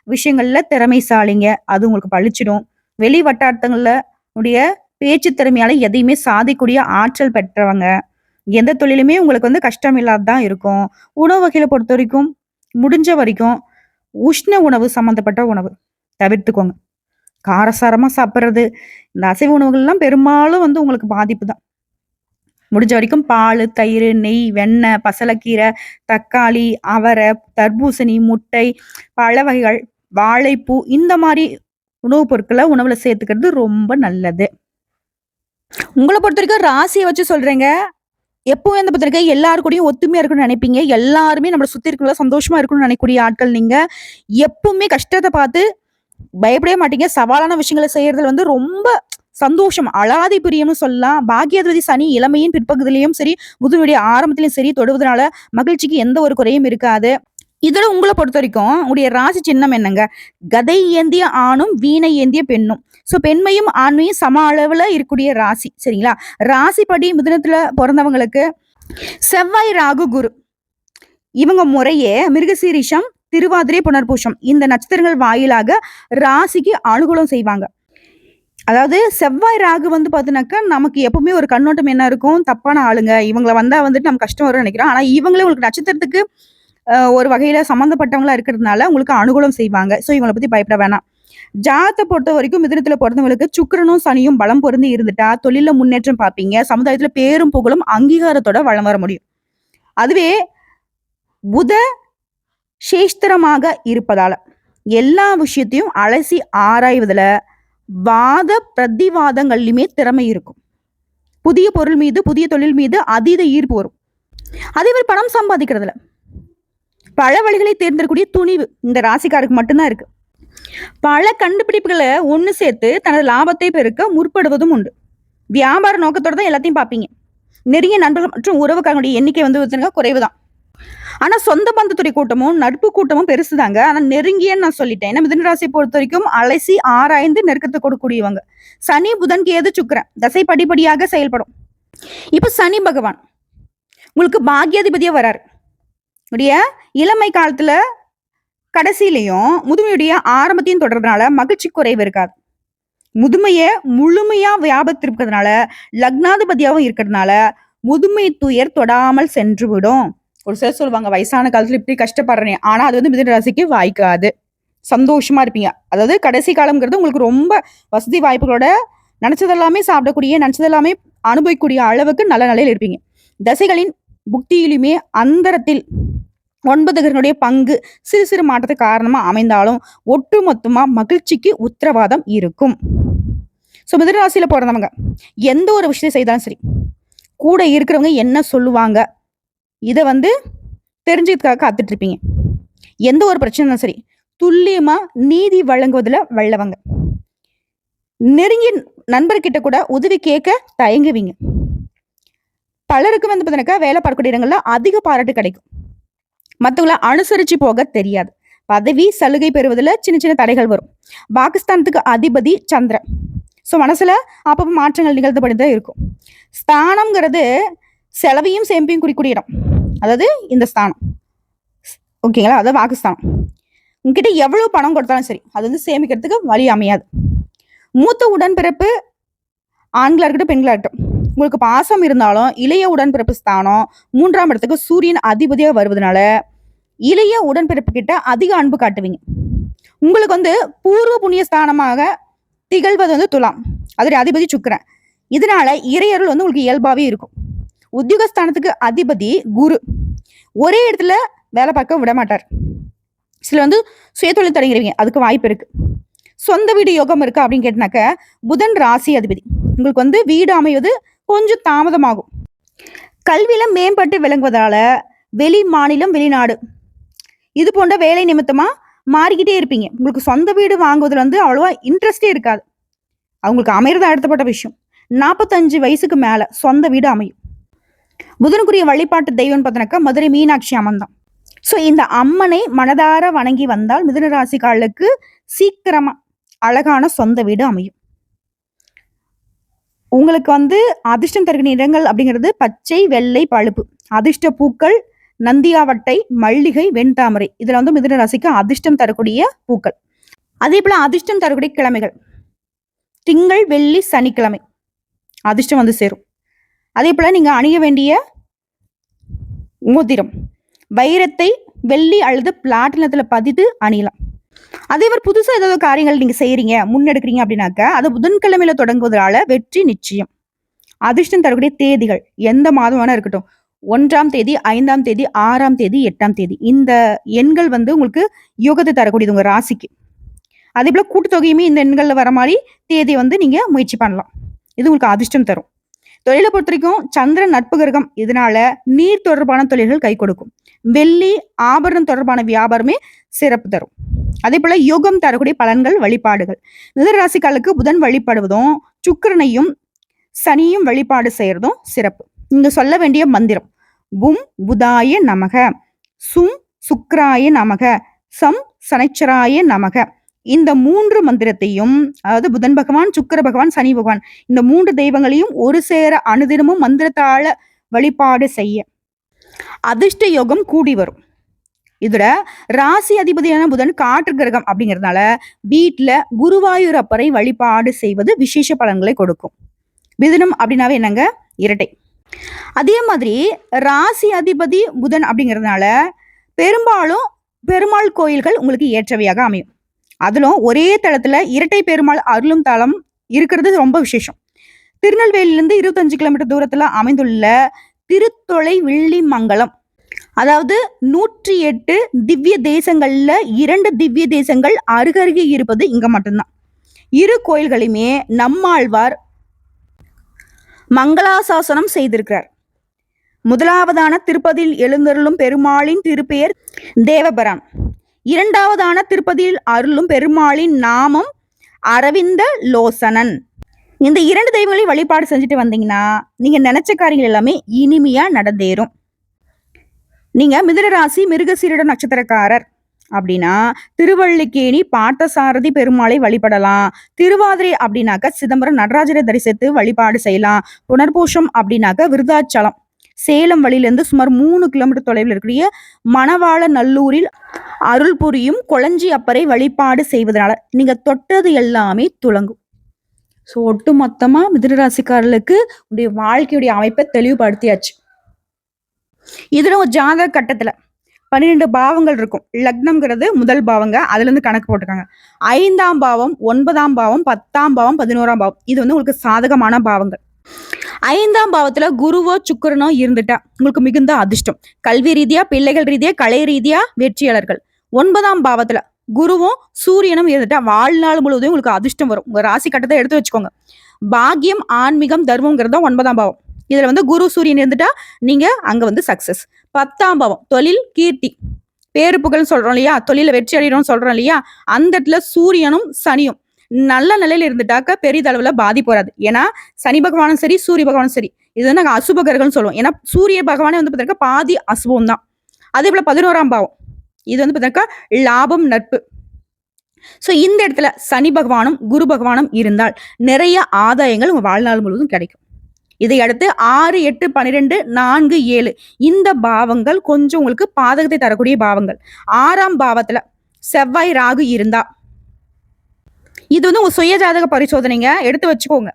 S1: விஷயங்கள்ல திறமைசாலிங்க. அது உங்களுக்கு பளிச்சிடும். வெளி வட்டாரங்கள்ல உடைய பேச்சு திறமையால எதையுமே சாதிக்கக்கூடிய ஆற்றல் பெற்றவங்க. எந்த தொழிலுமே உங்களுக்கு வந்து கஷ்டம் இல்லாத தான் இருக்கும். உணவு வகையில பொறுத்தவரைக்கும், முடிஞ்ச வரைக்கும் உஷ்ண உணவு சம்மந்தப்பட்ட உணவு தவிர்த்துக்கோங்க. காரசாரமா சாப்பிடுறது, இந்த அசைவ உணவுகள்லாம் பெரும்பாலும் வந்து உங்களுக்கு பாதிப்பு தான். முடிஞ்ச வரைக்கும் பாலு, தயிரு, நெய், வெண்ணெய், பசலைக்கீரை, தக்காளி, அவரை, தர்பூசணி, முட்டை, பழ வகைகள், வாழைப்பூ இந்த மாரி உணவுப் பொருட்கள உணவுல சேர்த்துக்கிறது ரொம்ப நல்லது. உங்கள பொறுத்தவரைக்கும் ராசிய வச்சு சொல்றேங்க. எப்பவும் வந்து பாத்துருக்க எல்லார் கூடயும் ஒத்துமையா இருக்கணும்னு நினைப்பீங்க. எல்லாருமே நம்மள சுத்தி இருக்கவங்கள சந்தோஷமா இருக்கணும்னு நினைக்கக்கூடிய ஆட்கள் நீங்க. எப்பவுமே கஷ்டத்த பார்த்து பயப்படவே மாட்டீங்க. சவாலான விஷயங்கள செய்யறதுல வந்து ரொம்ப சந்தோஷம். அலாதி பிரியம்னு சொல்லலாம். பாக்கியாதிபதி சனி இளமையின் பிற்பகுதியிலயும் சரி, முதுமையுடைய ஆரம்பத்திலயும் சரி தொடுவதனால மகிழ்ச்சிக்கு எந்த ஒரு குறையும் இருக்காது. இதுல உங்கள பொறுத்தவரைக்கும் உங்களுடைய ராசி சின்னம் என்னங்க? கதை ஏந்திய ஆணும், வீணை ஏந்திய பெண்ணும். பெண்மையும் ஆண்மையும் சம அளவுல இருக்கக்கூடிய ராசி. சரிங்களா? ராசிப்படி மிதுனத்துல பொறந்தவங்களுக்கு செவ்வாய், ராகு, குரு. இவங்க முறையே மிருகசீரிஷம், திருவாதிரை, புனர்பூசம் இந்த நட்சத்திரங்கள் வாயிலாக ராசிக்கு அனுகூலம் செய்வாங்க. அதாவது செவ்வாய், ராகு வந்து பாத்தீங்கன்னாக்கா, நமக்கு எப்பவுமே ஒரு கண்ணோட்டம் என்ன இருக்கும்? தப்பான ஆளுங்க. இவங்கள வந்தா வந்துட்டு நமக்கு கஷ்டம் வரும்னு நினைக்கிறோம். ஆனா இவங்களே உங்களுக்கு நட்சத்திரத்துக்கு ஒரு வகையில சம்மந்தப்பட்டவங்களா இருக்கிறதுனால உங்களுக்கு அனுகூலம் செய்வாங்க. இவங்கள பத்தி பயப்பட வேணாம். ஜாதகத்த பொறுத்தவரைக்கும் மிதுனத்துல பொறந்தவங்களுக்கு சுக்கிரனும், சனியும் பலம் பொருந்தி இருந்துட்டா, தொழில்ல முன்னேற்றம் பார்ப்பீங்க. சமுதாயத்துல பேரும் புகழும் அங்கீகாரத்தோட வலம் வர முடியும். அதுவே புத சேஷ்திரமாக இருப்பதால, எல்லா விஷயத்தையும் அலசி ஆராய்வதுல, வாத பிரதிவாதங்கள்லயுமே திறமை இருக்கும். புதிய பொருள் மீது, புதிய தொழில் மீது அதீத ஈர்ப்பு வரும். அதே மாதிரி பணம் சம்பாதிக்கிறதுல பல வழிகளை தேர்ந்தெடுக்கக்கூடிய துணிவு இந்த ராசிக்காருக்கு மட்டும்தான் இருக்கு. பல கண்டுபிடிப்புகளை ஒண்ணு சேர்த்து தனது லாபத்தை பெருக்க முற்படுவதும் உண்டு. வியாபார நோக்கத்தோட தான் எல்லாத்தையும் பார்ப்பீங்க. நெருங்கிய நண்பர்கள் மற்றும் உறவுக்காரங்களுடைய எண்ணிக்கை வந்து குறைவுதான். ஆனா சொந்த பந்தத்துடைய கூட்டமும் நட்பு கூட்டமும் பெருசுதாங்க. ஆனா நெருங்கியன்னு நான் சொல்லிட்டேன். ஏன்னா மிதுன ராசியை பொறுத்த வரைக்கும் அலசி ஆராய்ந்து நெருக்கத்தை கொடுக்கக்கூடியவங்க. சனி, புதன், கேது, சுக்கிரன் தசை படிப்படியாக செயல்படும். இப்ப சனி பகவான் உங்களுக்கு பாக்கியாதிபதியா வராரு. உடைய இளமை காலத்துல கடைசியிலையும் முதுமையுடைய ஆரம்பத்தையும் தொடர்றதுனால மகிழ்ச்சி குறைவு இருக்காது. முதுமைய முழுமையா வியாபத்திருக்கிறதுனால, லக்னாதிபதியாவும் இருக்கிறதுனால முதுமை துயர் தொடாமல் சென்று விடும். ஒரு சிலர் சொல்லுவாங்க வயசான காலத்துல இப்படி கஷ்டப்படுறேன், ஆனா அது வந்து மிதுன ராசிக்கு வாய்க்காது. சந்தோஷமா இருப்பீங்க. அதாவது கடைசி காலம்ங்கிறது உங்களுக்கு ரொம்ப வசதி வாய்ப்புகளோட நினைச்சதெல்லாமே சாப்பிடக்கூடிய, நினைச்சதெல்லாமே அனுபவிக்கக்கூடிய அளவுக்கு நல்ல நிலையில இருப்பீங்க. தசைகளின் புக்தியிலுமே அந்தரத்தில் 9 கிரகங்களுடைய பங்கு சிறு சிறு மாற்றத்துக்கு காரணமா அமைந்தாலும், ஒட்டுமொத்தமா மகிழ்ச்சிக்கு உத்தரவாதம் இருக்கும். மிதுன ராசியில பொறந்தவங்க எந்த ஒரு விஷயத்தை செய்தாலும் சரி, கூட இருக்கிறவங்க என்ன சொல்லுவாங்க, இத வந்து தெரிஞ்சுக்கிறதுக்காக காத்துட்டு இருப்பீங்க. எந்த ஒரு பிரச்சனையும் சரி, துல்லியமா நீதி வழங்குவதுல வல்லவங்க. நெருங்கிய நண்பர்கிட்ட கூட உதவி கேட்க தயங்குவீங்க. பலருக்கு வந்து பார்த்தீங்கன்னாக்கா வேலை பார்க்கக்கூடிய இடங்கள்ல அதிக பாராட்டு கிடைக்கும். மற்றவங்கள அனுசரிச்சு போக தெரியாது. பதவி சலுகை பெறுவதில் சின்ன சின்ன தடைகள் வரும். பாகிஸ்தானத்துக்கு அதிபதி சந்திரன். மனசுல அப்பப்போ மாற்றங்கள் நிகழ்த்தப்பட்டு தான் இருக்கும். ஸ்தானம்ங்கிறது செலவையும் சேமிப்பையும் குறிக்கூடிய இடம். அதாவது இந்த ஸ்தானம் ஓகேங்களா, அதாவது பாகிஸ்தானம். உங்ககிட்ட எவ்வளவு பணம் கொடுத்தாலும் சரி, அது வந்து சேமிக்கிறதுக்கு வழி அமையாது. மூத்த உடன்பிறப்பு ஆண்களா இருக்கட்டும் பெண்களா இருக்கட்டும், உங்களுக்கு பாசம் இருந்தாலும் இளைய உடன்பிறப்பு ஸ்தானம் 3ஆம் இடத்துக்கு சூரியன் அதிபதியாக வருவதனால இளைய உடன்பிறப்பு கிட்ட அதிக அன்பு காட்டுவீங்க. உங்களுக்கு வந்து பூர்வ புண்ணிய ஸ்தானமாக திகழ்வது வந்து துலாம், அதோட அதிபதி சுக்கிரன். இதனால இறையருள் வந்து உங்களுக்கு இயல்பாவே இருக்கும். உத்தியோகஸ்தானத்துக்கு அதிபதி குரு. ஒரே இடத்துல வேலை பார்க்க விட மாட்டார். சில வந்து சுயதொழில் தொடங்கிறீங்க, அதுக்கு வாய்ப்பு இருக்கு. சொந்த வீடு யோகம் இருக்கு அப்படின்னு கேட்டினாக்க புதன் ராசி அதிபதி. உங்களுக்கு வந்து வீடு அமைவது கொஞ்சம் தாமதமாகும். கல்வியில மேம்பட்டு விளங்குவதால வெளி மாநிலம் வெளிநாடு இது போன்ற வேலை நிமித்தமா மாறிக்கிட்டே இருப்பீங்க. உங்களுக்கு சொந்த வீடு வாங்குவதுல வந்து அவ்வளவா இன்ட்ரெஸ்டே இருக்காது. அவங்களுக்கு அமைறது அடுத்தப்பட்ட விஷயம். 45 வயசுக்கு மேல சொந்த வீடு அமையும். புதனுக்குரிய வழிபாட்டு தெய்வம் பார்த்தனாக்கா மதுரை மீனாட்சி அம்மன் தான். இந்த அம்மனை மனதார வணங்கி வந்தால் மிதுன ராசிக்காரர்களுக்கு சீக்கிரமா அழகான சொந்த வீடு அமையும். உங்களுக்கு வந்து அதிர்ஷ்டம் தருகிற நிறங்கள் அப்படிங்கிறது பச்சை, வெள்ளை, பழுப்பு. அதிர்ஷ்ட பூக்கள் நந்தியாவட்டை, மல்லிகை, வெண்தாமரை. இதுல வந்து மிதுன ராசிக்கு அதிர்ஷ்டம் தரக்கூடிய பூக்கள். அதே போல அதிர்ஷ்டம் தரக்கூடிய கிழமைகள் திங்கள், வெள்ளி, சனிக்கிழமை அதிர்ஷ்டம் வந்து சேரும். அதே போல நீங்க அணிய வேண்டிய மோதிரம் வைரத்தை வெள்ளி அல்லது பிளாட்டினத்துல பதித்து அணியலாம். அதே மாதிரி புதுசா ஏதாவது காரியங்கள் நீங்க செய்யறீங்க, முன்னெடுக்கிறீங்க அப்படின்னாக்க அது புதன்கிழமையில தொடங்குவதால வெற்றி நிச்சயம். அதிர்ஷ்டம் தரக்கூடிய தேதிகள் எந்த மாதம் வேணா இருக்கட்டும், 1ஆம் தேதி, 5ஆம் தேதி, 6ஆம் தேதி, 8ஆம் தேதி. இந்த எண்கள் வந்து உங்களுக்கு யோகத்தை தரக்கூடியது உங்க ராசிக்கு. அதே போல கூட்டுத்தொகையுமே இந்த எண்கள்ல வர மாதிரி தேதியை வந்து நீங்க முயற்சி பண்ணலாம். இது உங்களுக்கு அதிர்ஷ்டம் தரும். தொழிலை பொறுத்த வரைக்கும் சந்திரன் நட்பு கிரகம், இதனால நீர் தொடர்பான தொழில்கள் கை கொடுக்கும். வெள்ளி ஆபரணம் தொடர்பான வியாபாரமே சிறப்பு தரும். அதே போல யோகம் தரக்கூடிய பலன்கள் வழிபாடுகள். மிதுன ராசிக்காரர்களுக்கு புதன் வழிபடுவதும் சுக்கிரனையும் சனியும் வழிபாடு செய்யறதும் சிறப்பு. நீங்க சொல்ல வேண்டிய மந்திரம் பும் புதாய நமக, சும் சுக்ராய நமக, சம் சனைச்சராய நமக. இந்த 3 மந்திரத்தையும், அதாவது புதன் பகவான், சுக்கிர பகவான், சனி பகவான், இந்த 3 தெய்வங்களையும் ஒரு சேர அனுதினமும் மந்திரத்தால வழிபாடு செய்ய அதிர்ஷ்ட யோகம் கூடி வரும். இதுல ராசி அதிபதியான புதன் காற்று கிரகம் அப்படிங்கிறதுனால வீட்டுல குருவாயூர் அப்பரை வழிபாடு செய்வது விசேஷ பலன்களை கொடுக்கும். மிதுனம் அப்படின்னாவே என்னங்க, இரட்டை. அதே மாதிரி ராசி அதிபதி புதன் அப்படிங்கிறதுனால பெரும்பாலும் பெருமாள் கோயில்கள் உங்களுக்கு ஏற்றவையாக அமையும். அதிலும் ஒரே தளத்துல இரட்டை பெருமாள் அருளும் தளம் இருக்கிறது ரொம்ப விசேஷம். திருநெல்வேலியிலிருந்து 25 கிலோமீட்டர் தூரத்துல அமைந்துள்ள திருத்தொலை வில்லிமங்கலம், அதாவது 108 திவ்ய தேசங்கள்ல 2 திவ்ய தேசங்கள் அருகருகே இருப்பது இங்க மட்டும்தான். இரு கோயில்களையுமே நம்மாழ்வார் மங்களாசாசனம் செய்திருக்கிறார். முதலாவதான திருப்பதியில் எழுந்தருளும் பெருமாளின் திருப்பெயர் தேவபரான். 2ஆவதான திருப்பதியில் அருளும் பெருமாளின் நாமம் அரவிந்த லோசனன். இந்த 2 தெய்வங்களை வழிபாடு செஞ்சுட்டு வந்தீங்கன்னா நீங்க நினைச்ச காரியங்கள் எல்லாமே இனிமையா நடந்தேறும். நீங்க மிதுன ராசி மிருகசீரிட நட்சத்திரக்காரர் அப்படின்னா திருவள்ளிக்கேணி பார்த்தசாரதி பெருமாளை வழிபடலாம். திருவாதிரை அப்படின்னாக்க சிதம்பரம் நடராஜரை தரிசித்து வழிபாடு செய்யலாம். புனர்பூஷம் அப்படின்னாக்க விருதாச்சலம் சேலம் வழியிலிருந்து சுமார் 3 கிலோமீட்டர் தொலைவில் இருக்கிற மணவாள நல்லூரில் அருள் புரியும் கொளஞ்சி அப்பரை வழிபாடு செய்வதனால நீங்க தொட்டது எல்லாமே துலங்கும். ஒட்டு மொத்தமா மிதுன ராசிக்காரர்களுக்கு உடைய வாழ்க்கையுடைய அமைப்பை தெளிவுபடுத்தியாச்சு. இதுல ஒரு ஜாதக கட்டத்துல 12 பாவங்கள் இருக்கும். லக்னம்ங்கிறது முதல் பாவங்க. அதுலேருந்து கணக்கு போட்டுருக்காங்க. 5ஆம் பாவம், 9ஆம் பாவம், 10ஆம் பாவம், 11ஆம் பாவம். இது வந்து உங்களுக்கு சாதகமான பாவங்கள். 5ஆம் பாவத்துல குருவோ சுக்கிரனோ இருந்துட்டா உங்களுக்கு மிகுந்த அதிர்ஷ்டம். கல்வி ரீதியா, பிள்ளைகள் ரீதியா, கலை ரீதியா வெற்றியாளர்கள். 9ஆம் பாவத்துல குருவும் சூரியனும் இருந்துட்டா வாழ்நாள் முழுவதும் உங்களுக்கு அதிர்ஷ்டம் வரும். உங்க ராசி கட்டத்தை எடுத்து வச்சுக்கோங்க. பாக்கியம், ஆன்மீகம், தர்மங்கிறது தான் 9ஆம் பாவம். இதுல வந்து குரு சூரியன் இருந்துட்டா நீங்க அங்க வந்து சக்சஸ். 10ஆம் பாவம் தொழில், கீர்த்தி, பேரு புகழ்னு சொல்றோம் இல்லையா, தொழில வெற்றி அடையணும்னு சொல்றோம் இல்லையா, அந்த இடத்துல சூரியனும் சனியும் நல்ல நிலையில இருந்துட்டாக்க பெரிதளவுல பாதிப்பு வராது. ஏன்னா சனி பகவானும் சரி, சூரிய பகவானும் சரி, இது வந்து நாங்க அசுபகர்கள்னு சொல்லுவோம். ஏன்னா சூரிய பகவானே வந்து பார்த்தீங்கன்னா பாதி அசுபம் தான். அதே போல 11ஆம் பாவம் இது வந்து பார்த்தீங்கன்னா லாபம், நட்பு. ஸோ இந்த இடத்துல சனி பகவானும் குரு பகவானும் இருந்தால் நிறைய ஆதாயங்கள் உங்க வாழ்நாள் முழுவதும் கிடைக்கும். இதை அடுத்து 6, 8, 12, 4, 7 இந்த பாவங்கள் கொஞ்சம் உங்களுக்கு பாதகத்தை தரக்கூடிய பாவங்கள். 6ஆம் பாவத்துல செவ்வாய், ராகு இருந்தா இது வந்து உங்க சுய ஜாதக பரிசோதனைங்க, எடுத்து வச்சுக்கோங்க.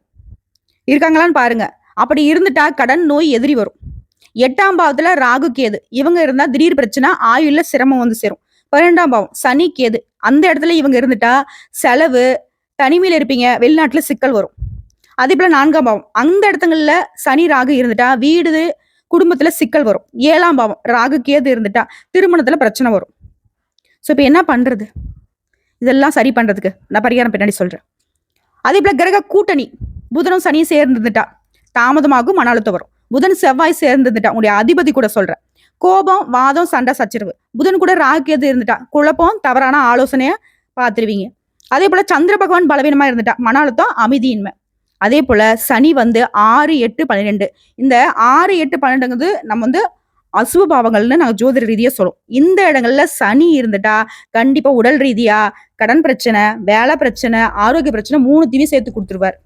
S1: இருக்காங்களான்னு பாருங்க. அப்படி இருந்துட்டா கடன், நோய், எதிரி வரும். 8ஆம் பாவத்துல ராகு, கேது இவங்க இருந்தா திடீர் பிரச்சனை, ஆயுள்ல சிரமம் வந்து சேரும். 12ஆம் பாவம் சனி, கேது அந்த இடத்துல இவங்க இருந்துட்டா செலவு, தனிமையில இருப்பீங்க, வெளிநாட்டுல சிக்கல் வரும். அதே போல 4ஆம் பாவம் அந்த இடத்துங்கள்ல சனி, ராகு இருந்துட்டா வீடு, குடும்பத்துல சிக்கல் வரும். 7ஆம் பாவம் ராகு, கேது இருந்துட்டா திருமணத்துல பிரச்சனை வரும். ஸோ இப்போ என்ன பண்றது? இதெல்லாம் சரி பண்றதுக்கு நான் பரிகாரம் பின்னாடி சொல்றேன். அதே போல கிரக கூட்டணி புதனும் சனியும் சேர்ந்துட்டா தாமதமாகும், மன அழுத்தம் வரும். புதன், செவ்வாய் சேர்ந்துட்டா உங்களுடைய அதிபதி கூட சொல்றேன், கோபம், வாதம், சண்டை, சச்சரவு. புதன் கூட ராகு, கேது இருந்துட்டா குழப்பம், தவறான ஆலோசனைய பார்த்துருவீங்க. அதே போல சந்திர பகவான் பலவீனமா இருந்துட்டா மன அழுத்தம், அமைதியின்மை. அதே போல சனி வந்து 6, 8, 12 இந்த 6, 8, 12ங்கிறது நம்ம வந்து அசுப பாவங்கள்னு நாங்கள் ஜோதிட ரீதியா சொல்லுவோம். இந்த இடங்கள்ல சனி இருந்துட்டா கண்டிப்பா உடல் ரீதியா கடன் பிரச்சனை, வேலை பிரச்சனை, ஆரோக்கிய பிரச்சனை 3த்தையுமே சேர்த்து கொடுத்துருவார்.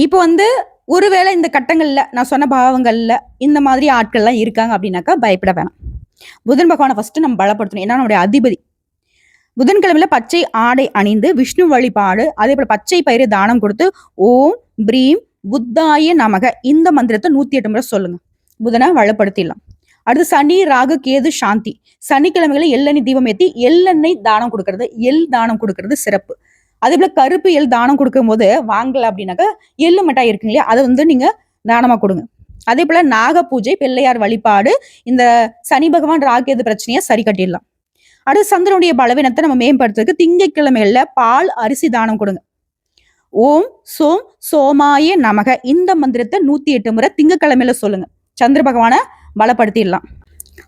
S1: இப்போ வந்து ஒருவேளை இந்த கட்டங்கள்ல நான் சொன்ன பாவங்கள்ல இந்த மாதிரி ஆட்கள்லாம் இருக்காங்க அப்படின்னாக்கா பயப்பட வேணாம். புதன் பகவானை ஃபர்ஸ்ட் நம்ம பலப்படுத்தணும். ஏன்னா நம்முடைய அதிபதி. புதன்கிழமையில பச்சை ஆடை அணிந்து விஷ்ணு வழிபாடு, அதே போல பச்சை பயிரை தானம் கொடுத்து ஓம் பிரீம் புத்தாய நமக இந்த மந்திரத்தை 108 முறை சொல்லுங்க. புதனை வளப்படுத்திடலாம். அடுத்து சனி, ராகு, கேது சாந்தி. சனிக்கிழமைகளை எள்ளெண்ணெய் தீபம் ஏற்றி எள்ளெண்ணெய் தானம் கொடுக்கறது, எள் தானம் கொடுக்கறது சிறப்பு. அதே போல கருப்பு எள் தானம் கொடுக்கும் போது வாங்கல அப்படின்னாக்கா எள்ளு மிட்டாய் இருக்கு இல்லையா, அதை வந்து நீங்க தானமா கொடுங்க. அதே போல நாக பூஜை, பிள்ளையார் வழிபாடு இந்த சனி பகவான், ராகு, கேது பிரச்சனையை சரி கட்டிடலாம். அடுத்து சந்திரனுடைய பலவீனத்தை நம்ம மேம்படுத்துறதுக்கு திங்கட்கிழமைகள்ல பால், அரிசி தானம் கொடுங்க. ஓம் சோம் சோமாய நமக இந்த மந்திரத்தை 108 முறை திங்கக்கிழமையில சொல்லுங்க. சந்திர பகவானை பலப்படுத்திடலாம்.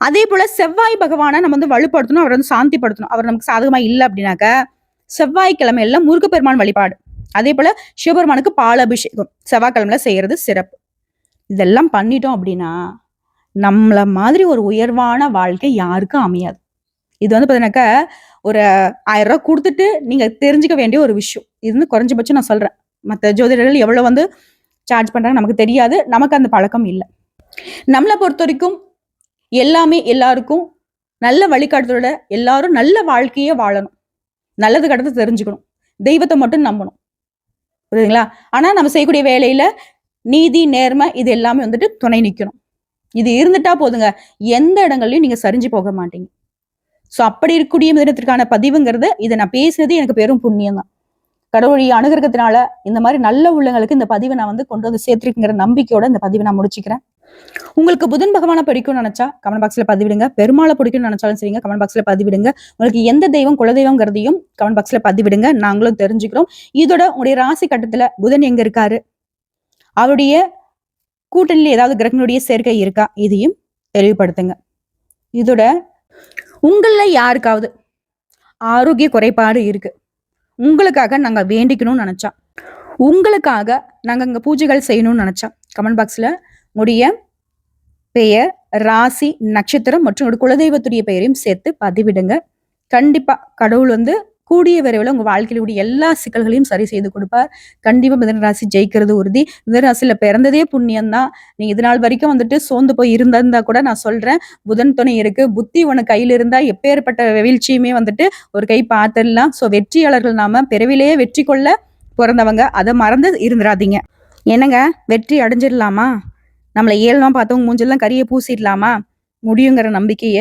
S1: அதே போல செவ்வாய் பகவானை நம்ம வந்து வலுப்படுத்தணும், அவரை வந்து சாந்திப்படுத்தணும். அவர் நமக்கு சாதகமா இல்லை அப்படின்னாக்க செவ்வாய்க்கிழமையில முருகப்பெருமான் வழிபாடு, அதே போல சிவபெருமானுக்கு பால் அபிஷேகம் செவ்வாய்க்கிழமையில செய்யறது சிறப்பு. இதெல்லாம் பண்ணிட்டோம் அப்படின்னா நம்மள மாதிரி ஒரு உயர்வான வாழ்க்கை யாருக்கும் அமையாது. இது வந்து பார்த்தீங்கன்னாக்கா ஒரு 1000 ரூபாய் கொடுத்துட்டு நீங்க தெரிஞ்சுக்க வேண்டிய ஒரு விஷயம். இது வந்து குறைஞ்சபட்சம் நான் சொல்றேன். மற்ற ஜோதிடர்கள் எவ்வளவு வந்து சார்ஜ் பண்றாங்க நமக்கு தெரியாது, நமக்கு அந்த பழக்கம் இல்லை. நம்மளை பொறுத்த வரைக்கும் எல்லாமே எல்லாருக்கும் நல்ல வழிகாட்டுதலோட எல்லாரும் நல்ல வாழ்க்கையே வாழணும், நல்லது கடத்தை தெரிஞ்சுக்கணும், தெய்வத்தை மட்டும் நம்பணும். புரியுதுங்களா? ஆனா நம்ம செய்யக்கூடிய வேலையில நீதி, நேர்மை இது எல்லாமே வந்துட்டு துணை நிற்கணும். இது இருந்துட்டா போதுங்க, எந்த இடங்கள்லயும் நீங்க சரிஞ்சு போக மாட்டீங்க. ஸோ அப்படி இருக்கக்கூடிய மிதனத்திற்கான பதிவுங்கிறது இதை நான் பேசுனது எனக்கு பெரும் புண்ணியம் தான். கடவுளுடைய அனுகிரகத்தினால இந்த மாதிரி நல்ல உள்ளங்களுக்கு இந்த பதிவை நான் வந்து கொண்டு வந்து சேர்த்திருக்குங்கிற நம்பிக்கையோட இந்த பதிவை நான் முடிச்சுக்கிறேன். உங்களுக்கு புதன் பகவானை பிடிக்கும்னு நினைச்சா கமெண்ட் பாக்ஸ்ல பதிவிடுங்க. பெருமாளை பிடிக்கும்னு நினைச்சாலும் சரிங்க, கமெண்ட் பாக்ஸ்ல பதிவிடுங்க. உங்களுக்கு எந்த தெய்வம் குலதெய்வங்கிறதையும் கமெண்ட் பாக்ஸ்ல பதிவிடுங்க, நாங்களும் தெரிஞ்சுக்கிறோம். இதோட உங்களுடைய ராசி கட்டத்துல புதன் எங்க இருக்காரு, அவருடைய கூட்டணியில ஏதாவது கிரகங்களுடைய சேர்க்கை இருக்கா, இதையும் தெளிவுபடுத்துங்க. இதோட உங்கள யாருக்காவது ஆரோக்கிய குறைபாடு இருக்கு, உங்களுக்காக நாங்க வேண்டிக்கணும்னு நினைச்சா, உங்களுக்காக நாங்க இங்க பூஜைகள் செய்யணும்னு நினைச்சா கமெண்ட் பாக்ஸ்ல உடைய பெயர், ராசி, நட்சத்திரம் மற்றும் குலதெய்வத்துடைய பெயரையும் சேர்த்து பதிவிடுங்க. கண்டிப்பா கடவுள் வந்து கூடிய விரைவில் உங்க வாழ்க்கையில கூடிய எல்லா சிக்கல்களையும் சரி செய்து கொடுப்பார். கண்டிப்பா மிதனராசி ஜெயிக்கிறது உறுதி. மிதனராசியில பிறந்ததே புண்ணியம்தான். நீங்க இது நாள் வரைக்கும் வந்துட்டு சோர்ந்து போய் இருந்தா கூட நான் சொல்றேன், புதன் துணை இருக்கு, புத்தி உனக்கு கையில இருந்தா எப்பேற்பட்ட வீழ்ச்சியுமே வந்துட்டு ஒரு கை பார்த்துடலாம். ஸோ வெற்றியாளர்கள் நாம பிறவிலேயே வெற்றி கொள்ள பிறந்தவங்க, அதை மறந்து இருந்துடாதீங்க. என்னங்க வெற்றி அடைஞ்சிடலாமா? நம்மளை ஏழமா பார்த்தவங்க மூஞ்செல்லாம் கரியை பூசிடலாமா? முடியுங்கிற நம்பிக்கைய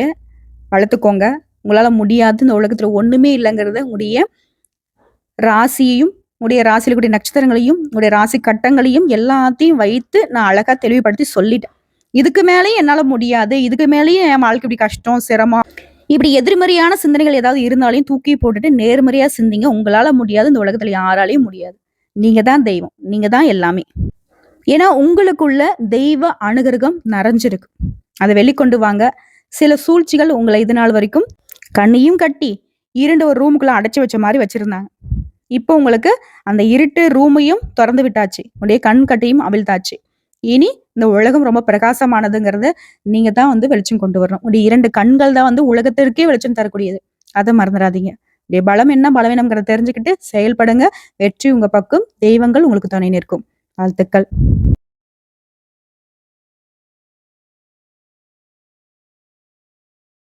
S1: வளர்த்துக்கோங்க. உங்களால முடியாது, இந்த உலகத்துல ஒண்ணுமே இல்லங்கிறத உங்களுடைய ராசியையும், உங்களுடைய ராசியில இருக்கக்கூடிய நட்சத்திரங்களையும், உங்களுடைய ராசி கட்டங்களையும் எல்லாத்தையும் வைத்து நான் அழகா தெளிவுபடுத்தி சொல்லிட்டேன். இதுக்கு மேலயும் என்னால முடியாது. இதுக்கு மேலயும் என் வாழ்க்கை இப்படி கஷ்டம், சிரமம், இப்படி எதிர்மறையான சிந்தனைகள் ஏதாவது இருந்தாலும் தூக்கி போட்டுட்டு நேர்மறையா சிந்திங்க. உங்களால முடியாது. இந்த உலகத்துல யாராலயும் முடியாது. நீங்க தான் தெய்வம். நீங்க தான் எல்லாமே. ஏன்னா உங்களுக்குள்ள தெய்வ அனுகிரகம் நிறைஞ்சிருக்கு. அதை வெளிக்கொண்டு வாங்க. சில சூழ்ச்சிகள் உங்களை இது நாள் வரைக்கும் கண்ணையும் கட்டி இருண்ட ஒரு ரூமுக்குள்ள அடைச்சு வச்ச மாதிரி வச்சிருந்தாங்க. இப்போ உங்களுக்கு அந்த இருட்டு ரூமையும் திறந்து விட்டாச்சு. உடைய கண் கட்டையும் அவிழ்த்தாச்சு. இனி இந்த உலகம் ரொம்ப பிரகாசமானதுங்கிறத நீங்க தான் வெளிச்சம் கொண்டு வரணும். உடைய 2 கண்கள் தான் உலகத்திற்கே வெளிச்சம் தரக்கூடியது. அதை மறந்துடாதீங்க. உடைய பலம் என்ன, பலவீனம்ங்கிறத தெரிஞ்சுக்கிட்டு செயல்படுங்க. வெற்றி உங்க பக்கம். தெய்வங்கள் உங்களுக்கு துணை நிற்கும். வாழ்த்துக்கள்.